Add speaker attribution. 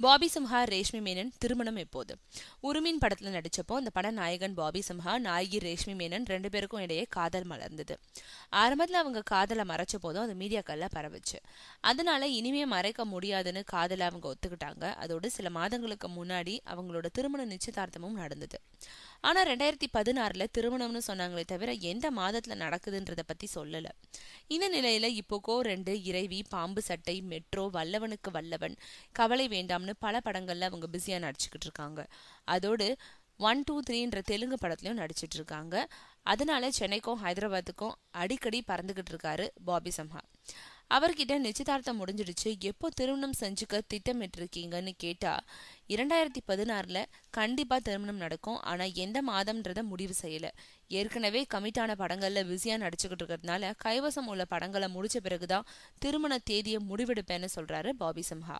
Speaker 1: Bobby Simha Reshmi Menon திருமணம் எப்போது? உருமின் படத்துல நடிச்சப்போ அந்த பட நாயகன் பாபி சிம்ஹா, நாயகி ரேஷ்மி மேனன் 2 பேருக்கும் இடையே காதல் மலர்ந்தது. ஆரம்பத்துல அவங்க காதலை மறைச்ச போதும் அது மீடியாக்கள்ல பரவுச்சு. அதனால இனிமே மறைக்க முடியாதுன்னு காதலை அவங்க ஒத்துக்கிட்டாங்க. அதோடு சில மாதங்களுக்கு முன்னாடி அவங்களோட திருமண நிச்சயதார்த்தமும் நடந்தது. ஆனா 2016 திருமணம்னு சொன்னாங்களே தவிர எந்த மாதத்துல நடக்குதுன்றத பத்தி சொல்லல. இந்த நிலையில இப்போ கோ 2, இறைவி, பாம்பு சட்டை, மெட்ரோ, வல்லவனுக்கு வல்லவன், கவலை வேண்டாம்னு பல படங்கள்ல அவங்க பிஸியா நடிச்சுக்கிட்டு இருக்காங்க. அதோடு 1, 2, 3 தெலுங்கு படத்துலயும் நடிச்சிட்டு இருக்காங்க. அதனால சென்னைக்கும் ஹைதராபாத்துக்கும் அடிக்கடி பறந்துகிட்டு இருக்காரு பாபி சிம்ஹா. அவர்கிட்ட நிச்சயதார்த்தம் முடிஞ்சிடுச்சு, எப்போ திருமணம் செஞ்சுக்க திட்டமிட்டு இருக்கீங்கன்னு கேட்டா 2016 கண்டிப்பா திருமணம் நடக்கும், ஆனா எந்த மாதம்ன்றத முடிவு செய்யல. ஏற்கனவே கமிட்டான படங்கள்ல பிஸியா நடிச்சுக்கிட்டு இருக்கிறதுனால கைவசம் உள்ள படங்களை முடிச்ச பிறகுதான் திருமண தேதியை முடிவெடுப்பேன்னு சொல்றாரு பாபி சிம்ஹா.